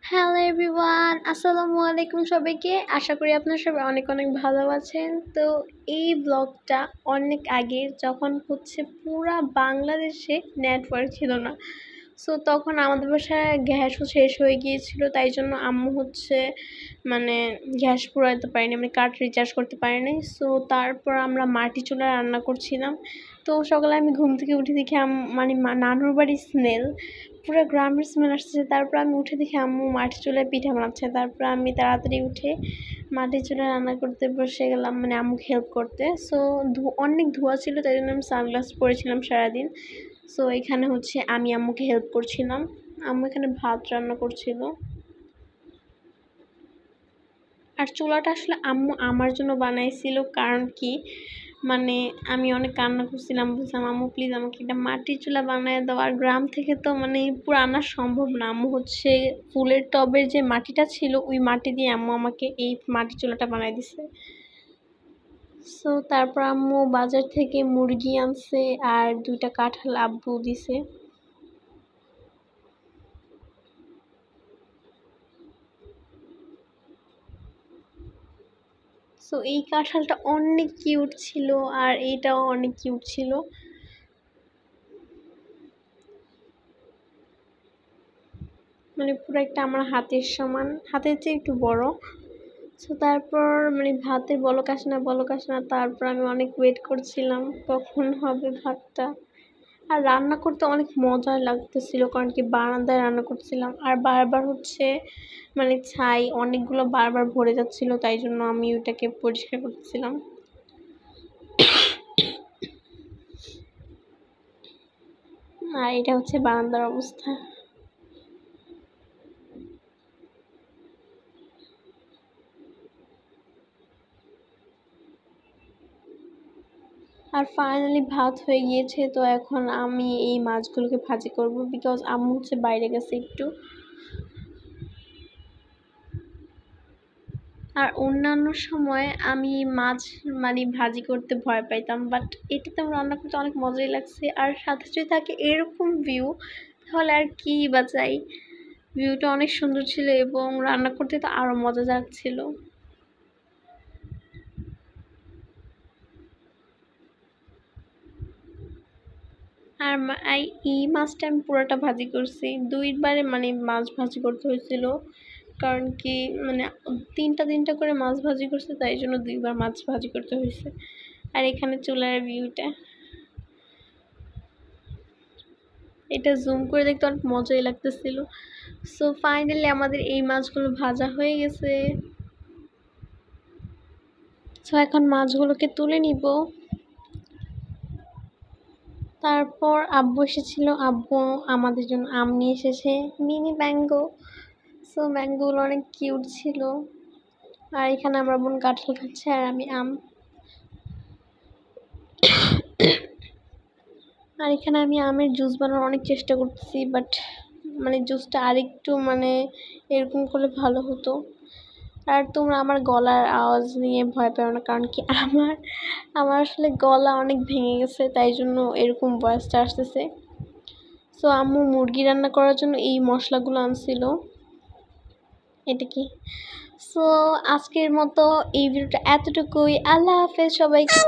Hello everyone, আসসালামু আলাইকুম সবাইকে। আশা করি আপনারা সবাই অনেক অনেক ভালো আছেন। তো এই ব্লগটা অনেক আগের, যখন পুরা বাংলাদেশে নেটওয়ার্ক ছিল না। সো তখন আমাদের বাসায় গ্যাসও শেষ হয়ে গিয়েছিল, তাই জন্য আম্মু মানে গ্যাস পুরাতে পারিনি, মানে কার্ড রিচার্জ করতে পারিনি। সো তারপর আমরা মাটি চুলায় রান্না করছিলাম। তো সকালে আমি ঘুম থেকে উঠে দেখি মানে নানুর বাড়ির স্মেল, পুরো গ্রামের স্মেল আসতেছে। তারপর আমি উঠে দেখি আম্মু মাটি চুলায় পিঠা বানাচ্ছে। তারপর আমি তাড়াতাড়ি উঠে মাটি চুলায় রান্না করতে বসে গেলাম, মানে আম্মুকে হেল্প করতে। সো অনেক ধোঁয়া ছিল, তাই জন্য আমি সানগ্লাস পরেছিলাম সারাদিন। সো এখানে আমি আম্মুকে হেল্প করছিলাম। আম্মু এখানে ভাত রান্না করছিল। আর চুলাটা আসলে আম্মু আমার জন্য বানাইছিল, কারণ কি মানে আমি অনেক কান্না করছিলাম, বলছিলাম আম্মু প্লিজ আমাকে একটা মাটির চুলা বানিয়ে দাও। আর গ্রাম থেকে তো মানে পুরো আনা সম্ভব না। আম্মু ফুলের টবের যে মাটিটা ছিল, ওই মাটি দিয়ে আম্মু আমাকে এই মাটির চুলাটা বানাই দিছে। সো তারপর আম্মু বাজার থেকে মুরগি আনছে আর 2টা কাঁঠাল আব্বু দিছে। সো এই কাঁঠালটা অনেক কিউট ছিল, আর এইটাও অনেক কিউট ছিল। মানে পুরো একটা আমার হাতের সমান, হাতের চেয়ে একটু বড়। সো তারপর মানে ভাতের বলক আসে না, তারপর আমি অনেক ওয়েট করছিলাম কখন হবে ভাতটা। আর রান্না করতে অনেক মজা লাগতেছিল, কারণ কি বারান্দায় রান্না করছিলাম, আর বারবার মানে ছাই অনেকগুলো বারবার ভরে যাচ্ছিল, তাই জন্য আমি ওটাকে পরিষ্কার করতেছিলাম। আর এটা বারান্দার অবস্থা। আর ফাইনালি ভাত হয়ে গিয়েছে। তো এখন আমি এই মাছগুলোকে ভাজি করব, বিকজ আম্মু বাইরে গেছে একটু। আর অন্যান্য সময় আমি মাছ মানে ভাজি করতে ভয় পাইতাম, বাট এটাতে আমার রান্না করতে অনেক মজাই লাগছে। আর সাথে যদি থাকে এরকম ভিউ, তাহলে আর কি বা চাই। ভিউটা অনেক সুন্দর ছিল এবং রান্না করতে তো আরও মজা লাগছিল। আর এই মাছটা আমি পুরোটা ভাজি করছি, 2বারে মানে মাছ ভাজি করতে হয়েছিল, কারণ কি মানে 3টা করে মাছ ভাজি করছে, তাই জন্য 2বার মাছ ভাজি করতে হয়েছে। আর এখানে চুলার ভিউটা, এটা জুম করে দেখতে অনেক মজাই লাগতেছিল। সো ফাইনালি আমাদের এই মাছগুলো ভাজা হয়ে গেছে। সো এখন মাছগুলোকে তুলে নিব। তারপর আব্বু এসেছিল, আব্বু আমাদের জন্য আম নিয়ে এসেছে, মিনি ম্যাঙ্গো। সো ম্যাঙ্গোগুলো অনেক কিউট ছিল। আর এখানে আমার বোন কাঁঠাল খাচ্ছে আর আমি আম। আর এখানে আমি আমের জুস বানানোর অনেক চেষ্টা করতেছি, বাট মানে জুসটা আরেকটু মানে এরকম করলে ভালো হতো। আর তোমরা আমার গলার আওয়াজ নিয়ে ভয় পেও না, কারণ কি আমার আসলে গলা অনেক ভেঙে গেছে, তাই জন্য এরকম ভয়েসটা আসতেছে। সো আম্মু মুরগি রান্না করার জন্য এই মশলাগুলো আনছিল। এটা কি? সো আজকের মতো এই ভিডিওটা এতটুকুই। আল্লাহ হাফেজ সবাইকে।